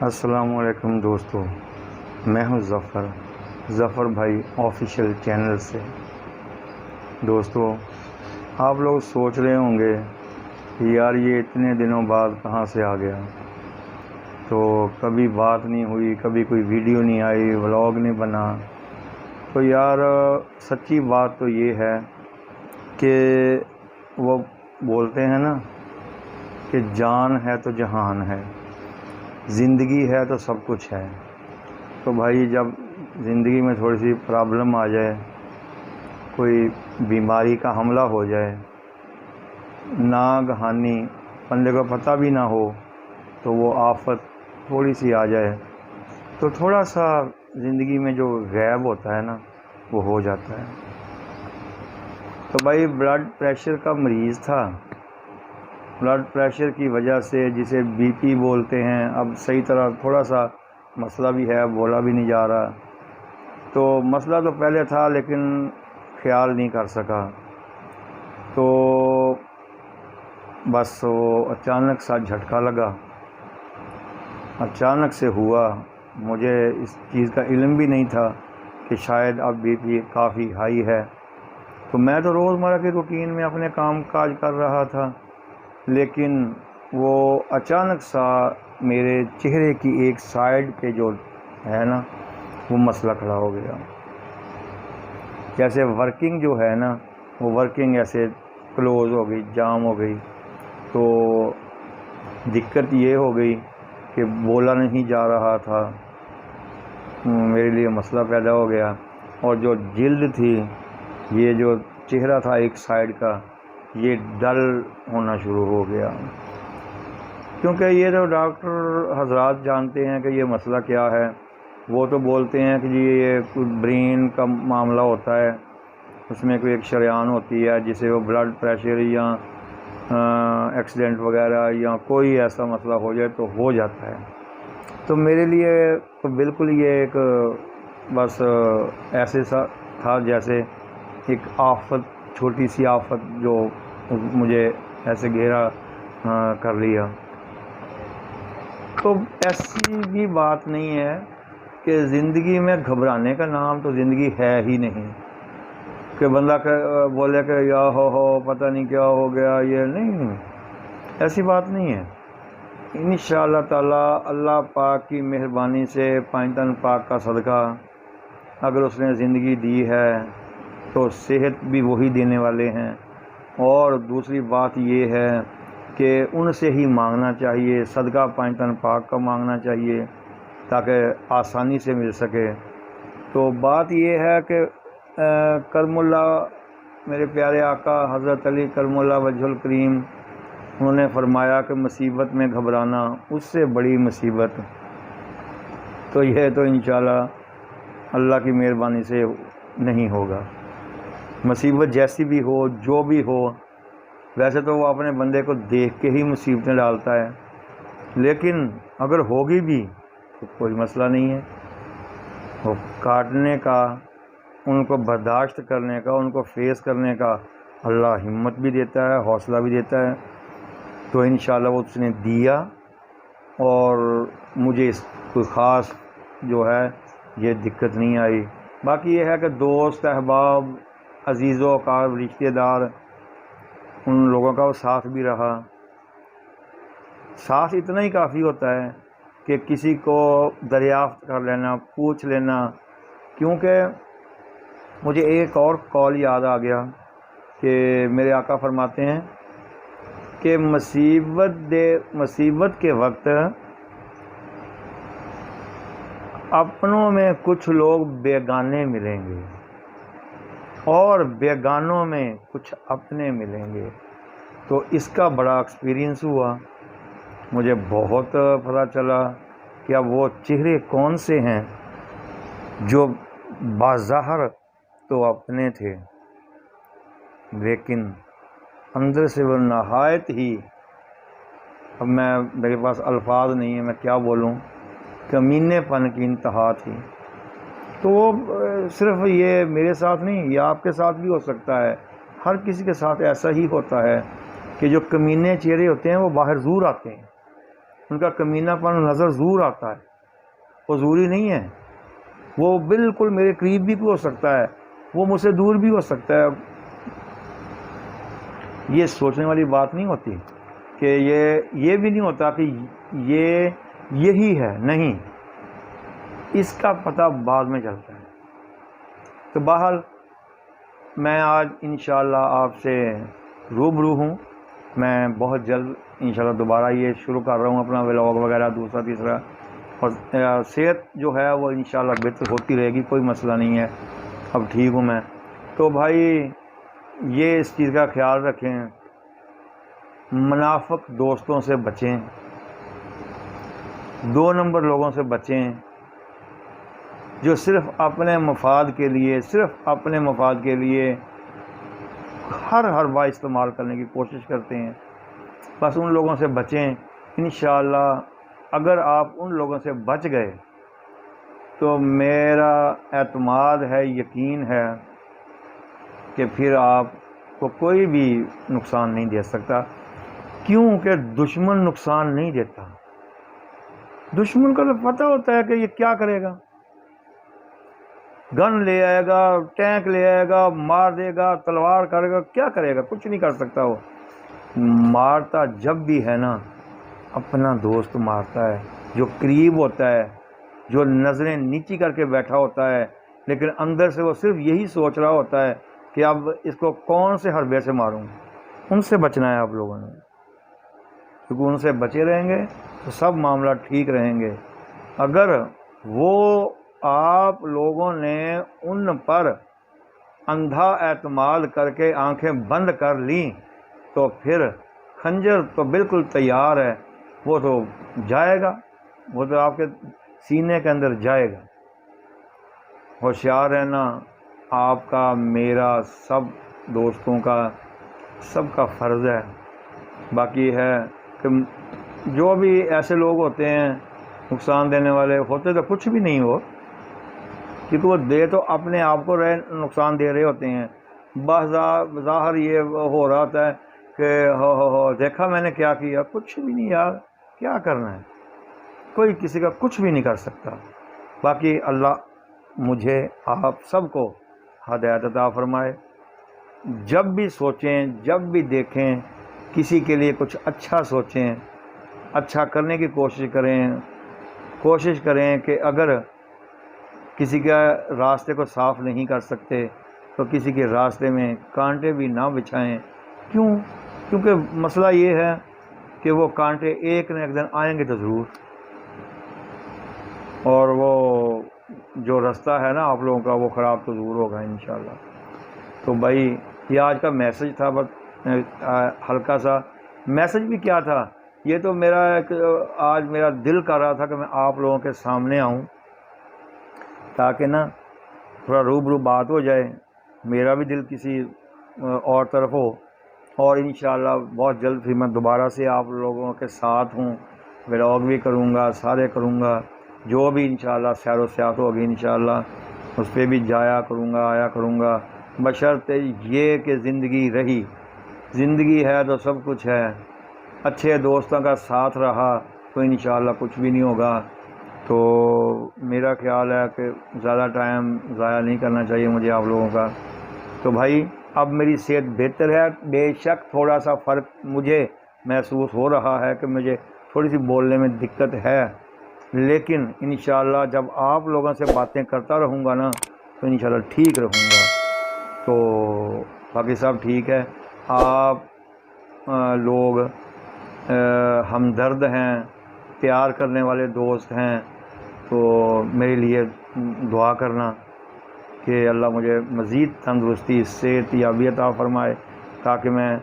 السلام علیکم دوستو، میں ہوں ظفر بھائی آفیشیل چینل سے۔ دوستو، آپ لوگ سوچ رہے ہوں گے کہ یار یہ اتنے دنوں بعد کہاں سے آ گیا، تو کبھی بات نہیں ہوئی، کبھی کوئی ویڈیو نہیں آئی، ولاگ نہیں بنا۔ تو یار سچی بات تو یہ ہے کہ وہ بولتے ہیں نا کہ جان ہے تو جہان ہے، زندگی ہے تو سب کچھ ہے۔ تو بھائی جب زندگی میں تھوڑی سی پرابلم آ جائے، کوئی بیماری کا حملہ ہو جائے، ناگہانی بندے کو پتہ بھی نہ ہو، تو وہ آفت تھوڑی سی آ جائے تو تھوڑا سا زندگی میں جو غیب ہوتا ہے نا وہ ہو جاتا ہے۔ تو بھائی بلڈ پریشر کا مریض تھا، بلڈ پریشر کی وجہ سے جسے بی پی بولتے ہیں، اب صحیح طرح تھوڑا سا مسئلہ بھی ہے، بولا بھی نہیں جا رہا۔ تو مسئلہ تو پہلے تھا لیکن خیال نہیں کر سکا، تو بس وہ اچانک سا جھٹکا لگا، اچانک سے ہوا۔ مجھے اس چیز کا علم بھی نہیں تھا کہ شاید اب بی پی کافی ہائی ہے۔ تو میں تو روزمرہ کی روٹین میں اپنے کام کاج کر رہا تھا، لیکن وہ اچانک سا میرے چہرے کی ایک سائیڈ پہ جو ہے نا وہ مسئلہ کھڑا ہو گیا۔ جیسے ورکنگ جو ہے نا وہ ورکنگ ایسے کلوز ہو گئی، جام ہو گئی۔ تو دقت یہ ہو گئی کہ بولا نہیں جا رہا تھا، میرے لیے مسئلہ پیدا ہو گیا۔ اور جو جلد تھی، یہ جو چہرہ تھا ایک سائیڈ کا، یہ ڈل ہونا شروع ہو گیا، کیونکہ یہ تو ڈاکٹر حضرات جانتے ہیں کہ یہ مسئلہ کیا ہے۔ وہ تو بولتے ہیں کہ جی یہ کوئی برین کا معاملہ ہوتا ہے، اس میں کوئی ایک شریان ہوتی ہے جسے وہ بلڈ پریشر یا ایکسیڈنٹ وغیرہ یا کوئی ایسا مسئلہ ہو جائے تو ہو جاتا ہے۔ تو میرے لیے تو بالکل یہ ایک بس ایسے سا تھا جیسے ایک آفت، چھوٹی سی آفت جو مجھے ایسے گھیرا کر لیا۔ تو ایسی بھی بات نہیں ہے کہ زندگی میں گھبرانے کا نام تو زندگی ہے ہی نہیں، کہ بندہ بولے کہ یا ہو پتہ نہیں کیا ہو گیا، یہ نہیں، ایسی بات نہیں ہے۔ انشاءاللہ تعالی اللہ پاک کی مہربانی سے پانچ پاک کا صدقہ، اگر اس نے زندگی دی ہے تو صحت بھی وہی دینے والے ہیں۔ اور دوسری بات یہ ہے کہ ان سے ہی مانگنا چاہیے، صدقہ پانچ پاک کا مانگنا چاہیے تاکہ آسانی سے مل سکے۔ تو بات یہ ہے کہ کرم اللہ، میرے پیارے آقا حضرت علی کرم اللہ وجہ الکریم، انہوں نے فرمایا کہ مصیبت میں گھبرانا اس سے بڑی مصیبت۔ تو یہ تو انشاءاللہ اللہ کی مہربانی سے نہیں ہوگا۔ مصیبت جیسی بھی ہو، جو بھی ہو، ویسے تو وہ اپنے بندے کو دیکھ کے ہی مصیبتیں ڈالتا ہے، لیکن اگر ہوگی بھی تو کوئی مسئلہ نہیں ہے۔ وہ کاٹنے کا، ان کو برداشت کرنے کا، ان کو فیس کرنے کا اللہ ہمت بھی دیتا ہے، حوصلہ بھی دیتا ہے۔ تو انشاءاللہ وہ اس نے دیا، اور مجھے اس کوئی خاص جو ہے یہ دقت نہیں آئی۔ باقی یہ ہے کہ دوست احباب، عزیز و اقارب، رشتہ دار، ان لوگوں کا وہ ساتھ بھی رہا۔ ساتھ اتنا ہی کافی ہوتا ہے کہ کسی کو دریافت کر لینا، پوچھ لینا۔ کیونکہ مجھے ایک اور قول یاد آ گیا کہ میرے آقا فرماتے ہیں کہ مصیبت کے وقت اپنوں میں کچھ لوگ بیگانے ملیں گے اور بیگانوں میں کچھ اپنے ملیں گے۔ تو اس کا بڑا ایکسپیرینس ہوا، مجھے بہت پتہ چلا کہ اب وہ چہرے کون سے ہیں جو بظاہر تو اپنے تھے، لیکن اندر سے وہ نہایت ہی، اب میرے پاس الفاظ نہیں ہیں، میں کیا بولوں، کمینے پن کی انتہا تھی۔ تو وہ صرف یہ میرے ساتھ نہیں، یہ آپ کے ساتھ بھی ہو سکتا ہے، ہر کسی کے ساتھ ایسا ہی ہوتا ہے کہ جو کمینے چہرے ہوتے ہیں وہ باہر ضرور آتے ہیں، ان کا کمینہ پن نظر ضرور آتا ہے، وہ ضروری نہیں ہے، وہ بالکل میرے قریب بھی ہو سکتا ہے، وہ مجھ سے دور بھی ہو سکتا ہے۔ یہ سوچنے والی بات نہیں ہوتی کہ یہ بھی نہیں ہوتا کہ یہی ہے، نہیں، اس کا پتہ بعد میں چلتا ہے۔ تو بہرحال میں آج انشاءاللہ آپ سے روبرو ہوں، میں بہت جلد انشاءاللہ دوبارہ یہ شروع کر رہا ہوں اپنا ولاگ وغیرہ دوسرا تیسرا، اور صحت جو ہے وہ انشاءاللہ بہتر ہوتی رہے گی، کوئی مسئلہ نہیں ہے، اب ٹھیک ہوں میں۔ تو بھائی یہ اس چیز کا خیال رکھیں، منافق دوستوں سے بچیں، 2 نمبر لوگوں سے بچیں جو صرف اپنے مفاد کے لیے ہر بات استعمال کرنے کی کوشش کرتے ہیں، بس ان لوگوں سے بچیں۔ انشاءاللہ اگر آپ ان لوگوں سے بچ گئے تو میرا اعتماد ہے، یقین ہے کہ پھر آپ کو کوئی بھی نقصان نہیں دے سکتا، کیونکہ دشمن نقصان نہیں دیتا۔ دشمن کو تو پتہ ہوتا ہے کہ یہ کیا کرے گا، گن لے آئے گا، ٹینک لے آئے گا، مار دے گا، تلوار کرے گا، کیا کرے گا، کچھ نہیں کر سکتا۔ وہ مارتا جب بھی ہے نا اپنا دوست مارتا ہے، جو قریب ہوتا ہے، جو نظریں نیچی کر کے بیٹھا ہوتا ہے، لیکن اندر سے وہ صرف یہی سوچ رہا ہوتا ہے کہ اب اس کو کون سے حربے سے ماروں۔ ان سے بچنا ہے آپ لوگوں نے، کیونکہ ان سے بچے رہیں گے تو سب معاملہ ٹھیک رہیں گے۔ اگر وہ آپ لوگوں نے ان پر اندھا اعتماد کر کے آنکھیں بند کر لیں تو پھر خنجر تو بالکل تیار ہے، وہ تو جائے گا، وہ تو آپ کے سینے کے اندر جائے گا۔ ہوشیار رہنا آپ کا، میرا، سب دوستوں کا، سب کا فرض ہے۔ باقی ہے کہ جو بھی ایسے لوگ ہوتے ہیں نقصان دینے والے، ہوتے تو کچھ بھی نہیں ہو، کیونکہ وہ دے تو اپنے آپ کو نقصان دے رہے ہوتے ہیں۔ بظاہر یہ ہو رہا ہوتا ہے کہ ہو دیکھا میں نے کیا کیا، کچھ بھی نہیں یار، کیا کرنا ہے، کوئی کسی کا کچھ بھی نہیں کر سکتا۔ باقی اللہ مجھے آپ سب کو ہدایت عطا فرمائے، جب بھی سوچیں، جب بھی دیکھیں، کسی کے لیے کچھ اچھا سوچیں، اچھا کرنے کی کوشش کریں کہ اگر کسی کے راستے کو صاف نہیں کر سکتے تو کسی کے راستے میں کانٹے بھی نہ بچھائیں۔ کیونکہ مسئلہ یہ ہے کہ وہ کانٹے ایک نہ ایک دن آئیں گے تو ضرور، اور وہ جو رستہ ہے نا آپ لوگوں کا وہ خراب تو ضرور ہوگا انشاءاللہ۔ تو بھائی یہ آج کا میسج تھا، بس ہلکا سا میسج بھی کیا تھا، یہ تو آج میرا دل کر رہا تھا کہ میں آپ لوگوں کے سامنے آؤں تاکہ نا تھوڑا روبرو بات ہو جائے، میرا بھی دل کسی اور طرف ہو، اور انشاءاللہ بہت جلد پھر میں دوبارہ سے آپ لوگوں کے ساتھ ہوں، ولاگ بھی کروں گا، سارے کروں گا، جو بھی انشاءاللہ سیر و سیاحت ہوگی انشاءاللہ اس پہ بھی جایا کروں گا، آیا کروں گا، بشرطِ یہ کہ زندگی ہے تو سب کچھ ہے، اچھے دوستوں کا ساتھ رہا تو انشاءاللہ کچھ بھی نہیں ہوگا۔ تو میرا خیال ہے کہ زیادہ ٹائم ضائع نہیں کرنا چاہیے مجھے آپ لوگوں کا۔ تو بھائی اب میری صحت بہتر ہے، بے شک تھوڑا سا فرق مجھے محسوس ہو رہا ہے کہ مجھے تھوڑی سی بولنے میں دقت ہے، لیکن انشاءاللہ جب آپ لوگوں سے باتیں کرتا رہوں گا نا تو انشاءاللہ ٹھیک رہوں گا۔ تو باقی سب ٹھیک ہے، آپ لوگ ہمدرد ہیں، پیار کرنے والے دوست ہیں، تو میرے لیے دعا کرنا کہ اللہ مجھے مزید تندرستی، صحت یابی عطا فرمائے تاکہ میں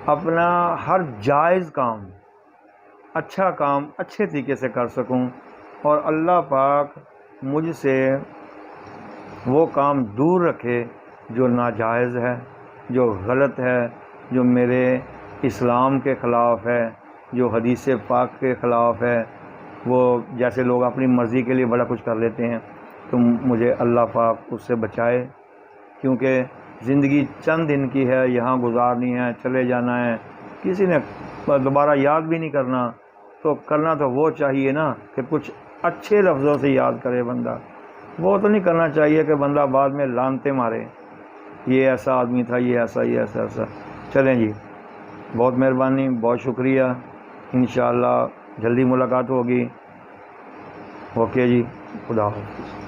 اپنا ہر جائز کام، اچھا کام اچھے طریقے سے کر سکوں، اور اللہ پاک مجھ سے وہ کام دور رکھے جو ناجائز ہے، جو غلط ہے، جو میرے اسلام کے خلاف ہے، جو حدیث پاک کے خلاف ہے۔ وہ جیسے لوگ اپنی مرضی کے لیے بڑا کچھ کر لیتے ہیں، تو مجھے اللہ پاک اس سے بچائے، کیونکہ زندگی چند دن کی ہے، یہاں گزارنی ہے، چلے جانا ہے، کسی نے دوبارہ یاد بھی نہیں کرنا، تو کرنا تو وہ چاہیے نا کہ کچھ اچھے لفظوں سے یاد کرے بندہ. وہ تو نہیں کرنا چاہیے کہ بندہ بعد میں لانتے مارے، یہ ایسا آدمی تھا، یہ ایسا، یہ ایسا ایسا. چلیں جی، بہت مہربانی، بہت شکریہ. انشاءاللہ جلدی ملاقات ہوگی. اوکے جی، خدا حافظ.